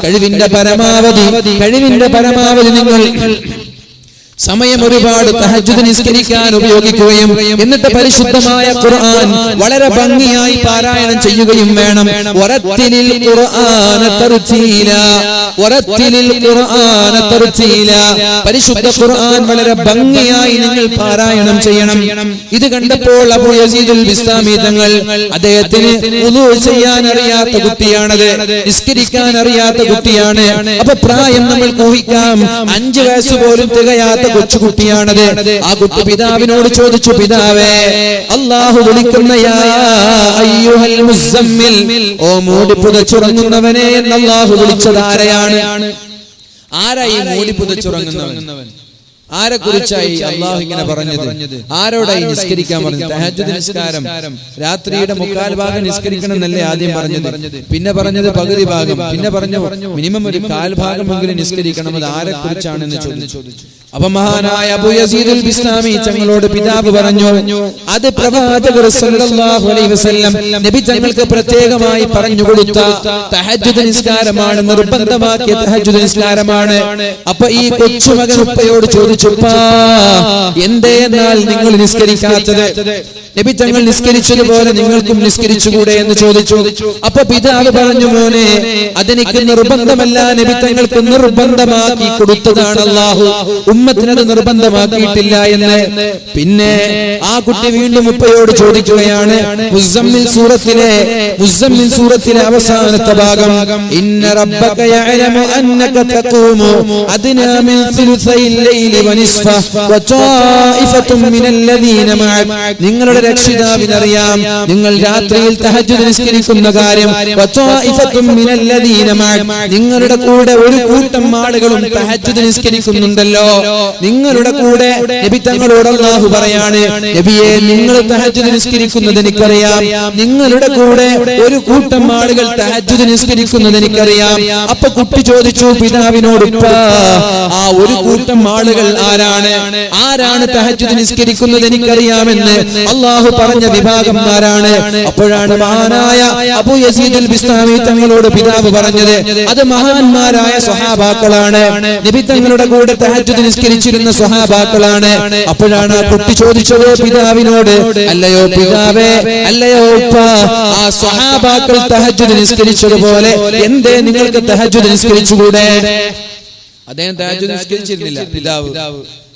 കഴിവിന്റെ പരമാവധി നിങ്ങൾ സമയം ഒരുപാട് തഹജ്ജുദ് നിസ്കരിക്കാൻ ഉപയോഗിക്കുകയും എന്നിട്ട് പരിശുദ്ധമായ ഖുർആൻ വളരെ ഭംഗിയായി പാരായണം ചെയ്യുകയും വേണം. വറത്തിലിൽ ഖുർആന തർത്തീല, പരിശുദ്ധ ഖുർആൻ വളരെ ഭംഗിയായി നിങ്ങൾ പാരായണം ചെയ്യണം. ഇത് കണ്ടപ്പോൾ അബൂ യസീദുൽ ബിസ്താമി തങ്ങൾ, അദ്ദേഹത്തിന് വുളൂ ചെയ്യാൻ അറിയാത്ത കുട്ടിയാണത്, നിസ്കരിക്കാൻ അറിയാത്ത കുട്ടിയാണ്. അപ്പൊ പ്രായം നമ്മൾ ഊഹിക്കാം, 5 വയസ്സ് പോലും തികയാത്ത കൊച്ചുകുട്ടിയാണത്. ആ കുട്ടി പിതാവിനോട് ചോദിച്ചു, പിതാവേ, അല്ലാഹു വിളിക്കുന്ന യാ അയ്യുഹൽ മുസമ്മിൽ, ഓ മൂടി പുതച്ചുറങ്ങുന്നവനെ എന്ന് അല്ലാഹു വിളിച്ചത് ആരെയാണ്? ആരായി മൂടി പുതച്ചുറങ്ങുന്നവൻ? ആരെ കുറിച്ചായി അള്ളാഹു ഇങ്ങനെ പറഞ്ഞത്? ആരോടായി നിസ്കരിക്കാൻ പറഞ്ഞത്? തഹജ്ജുദ് നിസ്കാരം രാത്രിയുടെ 3/4 ഭാഗം നിസ്കരിക്കണം എന്നല്ലേ ആദ്യം പറഞ്ഞത്? പിന്നെ പറഞ്ഞത് പകുതി ഭാഗം, പിന്നെ പറഞ്ഞു മിനിമം ഒരു 1/4 ഭാഗമെങ്കിലും നിസ്കരിക്കണം. അത് ആരെ കുറിച്ചാണെന്ന് ചോദിച്ചു. അപ്പൊ മഹാനായ അബൂ യസീദുൽ ബിസ്താമി തങ്ങളോട് പിതാവ് പറഞ്ഞു, അത് പ്രവാചകർ സല്ലല്ലാഹു അലൈഹി വസല്ലം നബി തങ്ങൾക്ക് പ്രത്യേകമായി പറഞ്ഞു കൊടുത്ത തഹജ്ജുദ് നിസ്കാരമാണ്, നിർബന്ധമാക്കിയ തഹജ്ജുദ് നിസ്കാരമാണ്. അപ്പൊ ഈ കൊച്ചുമകൻ ഉപ്പയോട് ചോദിച്ചു, എന്തേ എന്നാൽ നിങ്ങൾ നിസ്കരിക്കാത്തത്? നബി തങ്ങൾ നിസ്കരിച്ചതുപോലെ നിങ്ങൾക്കും നിസ്കരിച്ചുകൂടെ എന്ന് ചോദിച്ചു. അപ്പൊ പിതാവ് പറഞ്ഞു, മോനെ, അതെനിക്ക് നിർബന്ധമല്ല, നബി തങ്ങൾക്ക് നിർബന്ധമാക്കി കൊടുത്തതാണ് അല്ലാഹു, ഉമ്മത്തിനത് നിർബന്ധമാക്കിയിട്ടില്ല എന്ന്. പിന്നെ ആ കുട്ടി വീണ്ടും ഉപ്പയോട് ചോദിക്കുകയാണ്, മുസമ്മിൽ സൂറത്തിലെ അവസാനത്തെ ഭാഗം, ഇന്ന റബ്ബക യഅലമു അന്നക തഖൂമു അദ്നാ മിൻ സുലുസൈൽ ലൈലി വനിസ്ഫഹ വതായിഫത്തും മിനല്ലദീന മഅക, നിങ്ങളുടെ രക്ഷിതാവിനറിയാം നിങ്ങൾ രാത്രിയിൽ തഹജ്ജുദ് നിസ്കരിക്കുന്ന കാര്യം. വതായിഫത്തും മിനല്ലദീന മഅക, നിങ്ങളുടെ കൂടെ ഒരു കൂട്ടം ആളുകളും തഹജ്ജുദ് നിസ്കരിക്കുന്നുണ്ടല്ലോ. നിങ്ങളുടെ കൂടെ നബി തങ്ങളോട് അല്ലാഹു പറയാണ്, നബിയെ, നിങ്ങൾ തഹജ്ജുദ് നിസ്കരിക്കുന്നത് എനിക്കറിയാം, നിങ്ങളുടെ കൂടെ ഒരു കൂട്ടം ആളുകൾ തഹജ്ജുദ് നിസ്കരിക്കുന്നത് എനിക്കറിയാം. അപ്പൊ കുട്ടി ചോദിച്ചു പിതാവിനോട്, ആ ഒരു കൂട്ടം ആളുകൾ ആരാണ് തഹജ്ജുദ് നിസ്കരിക്കുന്നത് എനിക്കറിയാമെന്ന് അല്ലാഹു പറഞ്ഞ വിഭാഗം ആരാണ്? അപ്പോഴാണ് മഹാനായ അബൂ യസീദുൽ ബിസ്താമി തങ്ങളോട് പിതാവ് പറഞ്ഞത്, അത് മഹാന്മാരായ സ്വഹാബാക്കളാണ്, നബി തങ്ങളുടെ കൂടെ തഹജ്ജുദ് നിസ്കരിച്ചിരുന്ന സ്വഹാബാക്കളാണ്. അപ്പോഴാണ് ആ കുട്ടി ചോദിച്ചത് പിതാവിനോട്, അല്ലയോ പിതാവേ, അല്ലയോ ഉപ്പ, ആ സ്വഹാബാക്കൾ തഹജ്ജുദ് നിസ്കരിച്ചതുപോലെ എന്തേ നിങ്ങൾക്ക് തഹജ്ജുദ് നിസ്കരിച്ചുകൂടെ? അദ്ദേഹം തഹജ്ജുദ് നിസ്കരിച്ചിരുന്നില്ല, പിതാവ്.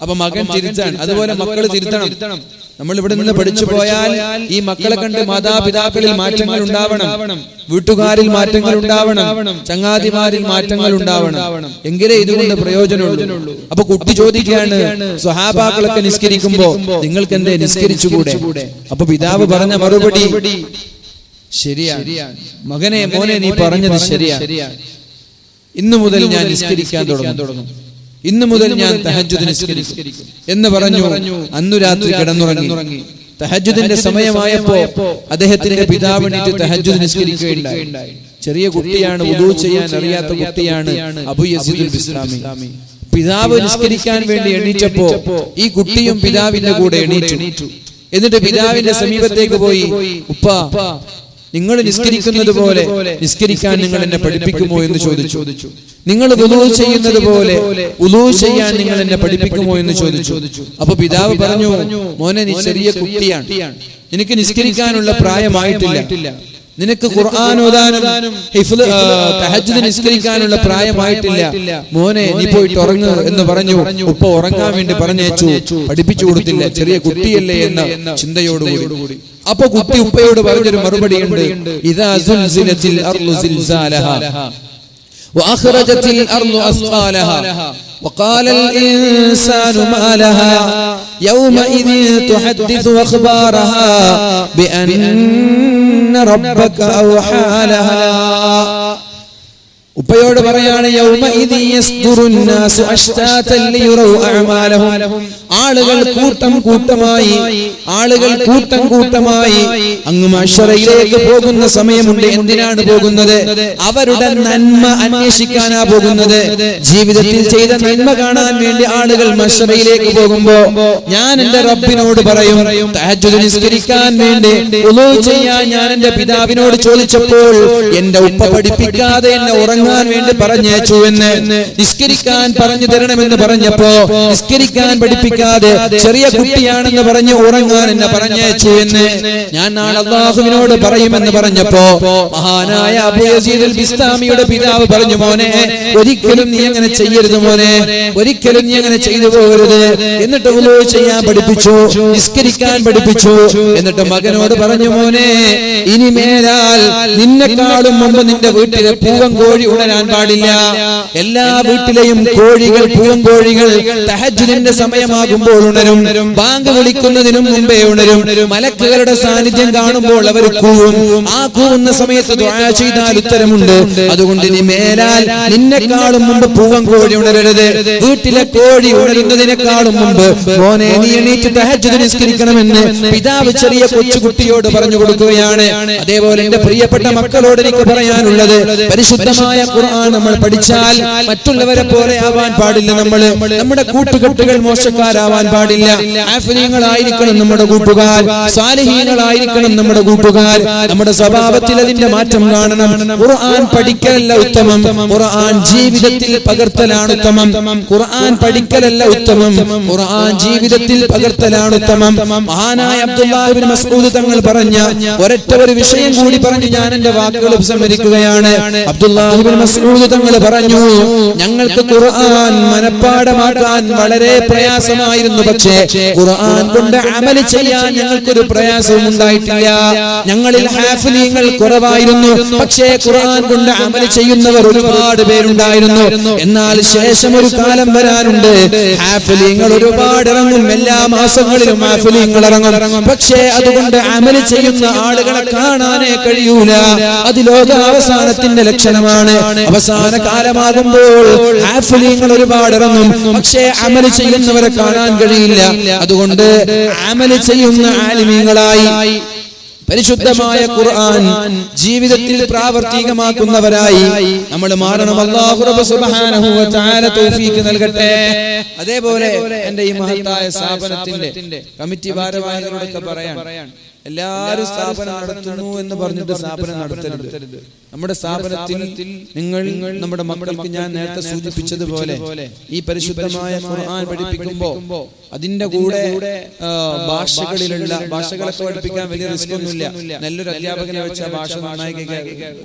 അപ്പൊ മകൻ തിരുത്താണ്. അതുപോലെ മക്കൾ തിരുത്തണം. നമ്മൾ ഇവിടെ നിന്ന് പഠിച്ചു പോയാൽ ഈ മക്കളെ കണ്ട് മാതാപിതാക്കളിൽ മാറ്റങ്ങൾ ഉണ്ടാവണം, വീട്ടുകാരിൽ മാറ്റങ്ങൾ ഉണ്ടാവണം, ചങ്ങാതിമാരിൽ മാറ്റങ്ങൾ ഉണ്ടാവണം. എങ്കിലേ ഇതുകൊണ്ട് പ്രയോജനമുള്ളൂ. അപ്പൊ കുട്ടി ചോദിക്കുകയാണ്, സ്വഹാബാക്കളൊക്കെ നിസ്കരിക്കുമ്പോ നിങ്ങൾക്ക് എന്തേ നിസ്കരിച്ചുകൂടെ? അപ്പൊ പിതാവ് പറഞ്ഞ മറുപടി ശരിയാണ്, മകനെ, മോനെ, നീ പറഞ്ഞത് ശരിയാണ്. ഇന്നു മുതൽ ഞാൻ നിസ്കരിക്കാൻ തുടങ്ങും, ഇന്നു മുതൽ ഞാൻ തഹജ്ജുദ് നിസ്കരിക്കും എന്ന് പറഞ്ഞു. അന്നു രാത്രി കിടന്നുറങ്ങി. തഹജ്ജുദിന്റെ സമയമായപ്പോ അദ്ദേഹത്തിന്റെ പിതാവ് എണീറ്റ് തഹജ്ജുദ് നിസ്കരിക്കുകയുണ്ടായി. ചെറിയ കുട്ടിയാണ്, വുദൂ ചെയ്യാൻ അറിയാത്ത കുട്ടിയാണ് അബൂ യസീദുൽ ബിസ്താമി. പിതാവ് നിസ്കരിക്കാൻ വേണ്ടി എണീറ്റപ്പോ ഈ കുട്ടിയും പിതാവിന്റെ കൂടെ എണീറ്റു. എന്നിട്ട് പിതാവിന്റെ സമീപത്തേക്ക് പോയി, ഉപ്പ, നിങ്ങൾ നിസ്കരിക്കുന്നത് പോലെ നിസ്കരിക്കാൻ നിങ്ങൾ എന്നെ പഠിപ്പിക്കുമോ എന്ന് ചോദിച്ചു. നിങ്ങൾ വുളൂ ചെയ്യുന്നത് പോലെ വുളൂ ചെയ്യാൻ നിങ്ങൾ എന്നെ പഠിപ്പിക്കുമോ എന്ന് ചോദിച്ചു. അപ്പൊ പിതാവ് പറഞ്ഞു, മോനെ, നീ ചെറിയ കുട്ടിയാണ്, നിനക്ക് നിസ്കരിക്കാനുള്ള പ്രായമായിട്ടില്ല, നിനക്ക് ഖുർആൻ ഓതാനും തഹജ്ജുദ് നിസ്കരിക്കാനുള്ള പ്രായമായിട്ടില്ല, മോനെ, നീ പോയിട്ട് ഉറങ്ങ് എന്ന് പറഞ്ഞു. ഉപ്പ ഉറങ്ങാൻ വേണ്ടി പറഞ്ഞേച്ചു, പഠിപ്പിച്ചു കൊടുത്തില്ല, ചെറിയ കുട്ടിയല്ലേ എന്ന ചിന്തയോടുകൂടി. അപ്പൊ കുട്ടി ഉപ്പയോട് പറഞ്ഞൊരു മറുപടിയുണ്ട്, ഇദാ സുൽസിലത്തിൽ അർളു സിൽസാലഹാ വഅഖറജത്തിൽ അർളു അസ്ഖാലഹാ وقال الإنسان ما لها يومئذ تحدث أخبارها بأن ربك أوحى لها. ഉപ്പയോട് പറയാണ് യൗമഇദി യസ്ദുറുന്നാസു അശ്താതൻ ലിയുറൗ അഅമാലഹും. ആളുകൾ കൂട്ടം കൂട്ടമായി അങ്ങ് മഹ്ശറയിലേക്ക് പോകുന്ന സമയമുണ്ട്. എന്തിനാണ് പോകുന്നത്? അവരുടെ നന്മ അന്വേഷിക്കാനാ പോകുന്നത്. ജീവിതത്തിൽ ചെയ്ത നന്മ കാണാൻ വേണ്ടി ആളുകൾ മഹ്ശറയിലേക്ക് പോകുമ്പോ ഞാൻ എന്റെ റബ്ബിനോട് പറയും, തഹജ്ജുദ് നിസ്കരിക്കാൻ വേണ്ടി വുളൂ ചെയ്യാൻ ഞാൻ എന്റെ പിതാവിനോട് ചോദിച്ചപ്പോൾ എന്റെ ഉപ്പ പഠിപ്പിക്കാതെ എന്നെ ഉറങ്ങാൻ വേണ്ടി പറഞ്ഞേച്ചു എന്ന്, നിസ്കരിക്കാൻ പറഞ്ഞു തരണമെന്ന് പറഞ്ഞപ്പോ നിസ്കരിക്കാൻ പഠിപ്പിക്കാതെ ചെറിയ കുട്ടിയാണെന്ന് പറഞ്ഞ് ഉറങ്ങാൻ എന്നെ പറഞ്ഞേച്ചു എന്ന് ഞാൻ നാളെ അല്ലാഹുവിനോട് പറയുമെന്ന് പറഞ്ഞപ്പോ മഹാനായ അബൂ യസീദ് അൽ ബിസ്താമിയുടെ പിതാവ് പറഞ്ഞു, മോനെ ഒരിക്കലും നീ അങ്ങനെ ചെയ്യരുത്, മോനെ ഒരിക്കലും നീ അങ്ങനെ ചെയ്തു പോകരുത്. എന്നിട്ട് വുളൂ ചെയ്യാൻ പഠിപ്പിച്ചു, നിസ്കരിക്കാൻ പഠിപ്പിച്ചു. എന്നിട്ട് മകനോട് പറഞ്ഞു, മോനെ ഇനി മേലാൽ നിന്നെക്കാളും മുമ്പ് നിന്റെ വീട്ടിലെ പൂവൻ കോഴി ഉണരാൻ പാടില്ല. എല്ലാ വീട്ടിലെയും കോഴികൾ, പൂവൻ കോഴികൾ തഹജ്ജുദിന്റെ സമയമാകുമ്പോൾ ഉണരും, ബാങ്ക് വിളിക്കുന്നതിനും മുമ്പേ ഉണരും. മലക്കുകളുടെ സാന്നിധ്യം കാണുമ്പോൾ അവർ കൂവും. ആ കൂവുന്ന സമയത്ത് ദുആ ചെയ്താൽ ഉത്തരമുണ്ട്. അതുകൊണ്ട് നീ മേലാൽ നിന്നെക്കാളും മുമ്പ് പൂവൻ കോഴി ഉണരരുത്. വീട്ടിലെ കോഴി ഉണരുന്നതിനേക്കാളും മുമ്പ് മോനെ നീ എണീറ്റ് തഹജ്ജുദ് നിസ്കരിക്കണമെന്ന് പിതാവ് ചെറിയ കൊച്ചുകുട്ടിയോട് പറഞ്ഞു കൊടുക്കുകയാണ്. അതേപോലെ എന്റെ പ്രിയപ്പെട്ട മക്കളോട് എനിക്ക് പറയാനുള്ളത്, പരിശുദ്ധമായ ഖുർആൻ നമ്മൾ പഠിച്ചാൽ മറ്റുള്ളവരെ പോലെ ആവാൻ പാടില്ല. നമ്മുടെ കൂട്ടുകെട്ടുകൾ മോശക്കാരാവാൻ പാടില്ല. ആഫിലീങ്ങളായിരിക്കണം നമ്മുടെ കൂട്ടുകാർ, സാലിഹീങ്ങളായിരിക്കണം നമ്മുടെ കൂട്ടുകാർ. നമ്മുടെ സ്വഭാവത്തിൽ അതിന്റെ മാറ്റം കാണണം. ഖുർആൻ പഠിക്കലല്ല ഉത്തമം, ഖുർആൻ ജീവിതത്തിൽ പകർത്തലാണ് ഉത്തമം. ഖുർആൻ പഠിക്കലല്ല ഉത്തമം, ഖുർആൻ ജീവിതത്തിൽ പകർത്തലാണ് ഉത്തമം. മഹാനായ അബ്ദുല്ലാഹ് ഇബ്നു മസ്ഊദ് തങ്ങൾ പറഞ്ഞ ഒരൊറ്റ ഒരു വിഷയം കൂടി പറഞ്ഞ് ഞാൻ എന്റെ വാക്കുകൾ ഉപസംഹരിക്കുകയാണ്. അബ്ദുല്ലാഹ് ഇബ്നു മസ്ഊദ് തങ്ങൾ പറഞ്ഞു, ഞങ്ങൾക്ക് ഖുർആൻ മനപ്പാഠമാക്കാൻ വളരെ പ്രയാസമായിരുന്നു. പക്ഷേ ഖുർആൻ കൊണ്ട് അമൽ ചെയ്യാൻ ഞങ്ങൾക്കൊരു പ്രയാസവും ഉണ്ടായിട്ടില്ല. ഞങ്ങളിൽ ഹാഫിലീങ്ങൾ കുറവായിരുന്നു, പക്ഷേ ഖുർആൻ കൊണ്ട് അമൽ ചെയ്യുന്നവർ ഒരുപാട് പേരുണ്ടായിരുന്നു. എന്നാൽ ശേഷം ഒരു കാലം വരാനുണ്ട്, ഹാഫിലീങ്ങൾ ഒരുപാട് ഇറങ്ങും. എല്ലാ മാസങ്ങളിലും ഹാഫിലീങ്ങൾ ഇറങ്ങും. പക്ഷേ അതുകൊണ്ട് അമൽ ചെയ്യുന്ന ആളുകളെ കാണാനേ കഴിയൂല. അത് ലോകാവസാനത്തിന്റെ ലക്ഷണമാണ്. അവസാന കാലമാകുമ്പോൾ ഹാഫിലീങ്ങൾ ഒരുപാട് ഇറങ്ങും, പക്ഷേ അമൽ ചെയ്യുന്നവരെ കാണാൻ കഴിയില്ല. അതുകൊണ്ട് അമൽ ചെയ്യുന്ന ആലിമീങ്ങളായി പരിശുദ്ധമായ ഖുർആൻ ജീവിതത്തിൽ പ്രാവർത്തികമാക്കുന്നവരായി നമ്മൾ മാറണം. അല്ലാഹു റബ്ബ് സുബ്ഹാനഹു വ തആല തൗഫീഖ് നൽകട്ടെ. അതേപോലെ എന്റെ ഈ മഹത്തായ സ്ഥാപനത്തിന്റെ കമ്മിറ്റി ഭാരവാഹികളോടൊക്കെ പറയാൻ, എല്ലാവരും സ്ഥാപനം നടത്തുന്നു എന്ന് പറഞ്ഞിട്ട് സ്ഥാപനം നടത്തരുത്. നമ്മുടെ സ്ഥാപനത്തിൽ നിങ്ങൾ നമ്മുടെ മക്കൾക്ക് ഞാൻ നേരത്തെ സൂചിപ്പിച്ചതുപോലെ ഈ പരിശുദ്ധമായ ഖുർആൻ പഠിപ്പിക്കുമ്പോൾ അതിന്റെ കൂടെ ഭാഷകളിലുള്ള ഭാഷകളൊക്കെ പഠിപ്പിക്കാൻ വലിയ റിസ്ക് ഒന്നുമില്ല. നല്ലൊരു അധ്യാപകനെ വെച്ച ഭാഷ നന്നായി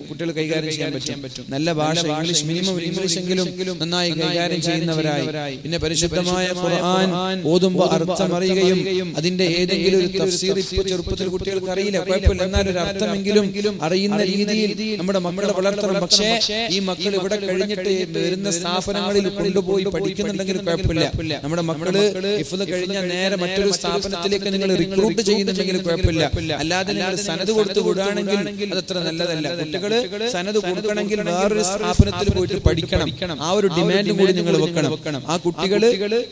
കുട്ടികൾ കൈകാര്യം ചെയ്യാൻ പറ്റും. നല്ല ഭാഷ, ഇംഗ്ലീഷ് മിനിമം ഇംഗ്ലീഷ് എങ്കിലും നന്നായി കൈകാര്യം ചെയ്യുന്നവരായി. പിന്നെ പരിശുദ്ധമായ ഖുർആൻ ഓതുമ്പോൾ അർത്ഥം അറിയുകയും അതിന്റെ ഏതെങ്കിലും ഒരു തഫ്സീർ ഇപ്പോൾ ചെറുപ്പത്തിൽ കുട്ടികൾക്ക് അറിയില്ല, കുഴപ്പമില്ല, എന്നാൽ ഒരു അർത്ഥമെങ്കിലും അറിയുന്ന രീതിയിൽ നമ്മുടെ മക്കളെ വളർത്തണം. പക്ഷേ ഈ മക്കൾ ഇവിടെ കഴിഞ്ഞിട്ട് വരുന്ന സ്ഥാപനങ്ങളിൽ കൊണ്ടുപോയി പഠിക്കുന്നുണ്ടെങ്കിൽ കുഴപ്പമില്ല. നമ്മുടെ മക്കള് ഹിഫ്ള് കഴിഞ്ഞാൽ നേരെ മറ്റൊരു സ്ഥാപനത്തിലേക്ക് നിങ്ങൾ റിക്രൂട്ട് ചെയ്യുന്നുണ്ടെങ്കിൽ കുഴപ്പമില്ല. അല്ലാതെ നിങ്ങൾ സനത് കൊടുത്ത് വിടുകയാണെങ്കിൽ അതത്ര നല്ലതല്ല. കുട്ടികള് സനത് കൊടുക്കണമെങ്കിൽ വേറൊരു സ്ഥാപനത്തിൽ പോയിട്ട് പഠിക്കണം. ആ ഒരു ഡിമാൻഡ് കൂടി നിങ്ങൾ വെക്കണം. ആ കുട്ടികള്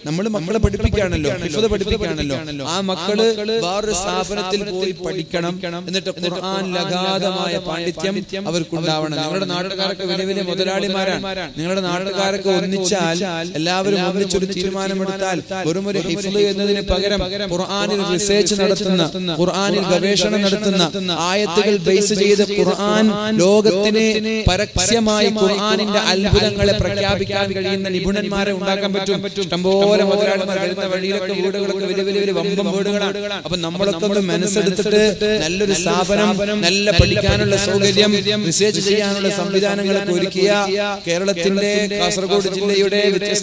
നമ്മൾ മക്കളെ പഠിപ്പിക്കുകയാണല്ലോ, ഹിഫ്ള് പഠിപ്പിക്കുകയാണല്ലോ, ആ മക്കള് വേറൊരു സ്ഥാപനത്തിൽ പോയി പഠിക്കണം. എന്നിട്ട് ഖുർആൻ ലഗാതമായ പാണ്ഡിത്യം അവർക്കുണ്ടാവണം. നിങ്ങളുടെ നാട്ടുകാരൊക്കെ വലിയ വലിയ മുതലാളിമാരാണ്. നിങ്ങളുടെ നാട്ടുകാരൊക്കെ ഒന്നിച്ചാൽ, എല്ലാവരും ഒന്നിച്ചൊരു തീരുമാനമെടുത്താൽ വെറും ഒരു ഹിഫ്ള് എന്നതിന് പകരം ഖുർആനിൽ റിസർച്ച് നടത്തുന്ന, ഖുർആനിൽ ഗവേഷണം നടത്തുന്ന, ആയത്തുകൾ ബേസ് ചെയ്ത് ഖുർആൻ ലോകത്തിന് പരസ്യമായി ഖുർആനിന്റെ അത്ഭുതങ്ങളെ പ്രഖ്യാപിക്കാൻ കഴിയുന്ന നിപുണന്മാരെ ഉണ്ടാക്കാൻ പറ്റും. ഇഷ്ടംപോലെ മുതലാളിമാർ വരുന്ന വഴിയിലൊക്കെ വീടുകളൊക്കെ വലിയ വലിയ വമ്പം വീടുകളാണ്. അപ്പൊ നമ്മളൊക്കെ ഒന്ന് മനസ്സെടുത്തിട്ട് നല്ലൊരു സ്ഥാപനം, നല്ല പഠിക്കാനുള്ള സൗകര്യം, റിസർച്ച് ചെയ്യാനുള്ള സംവിധാനങ്ങളൊക്കെ ഒരുക്കിയ കേരളത്തിന്റെ കാസർഗോഡ് ജില്ലയുടെ വ്യത്യസ്ത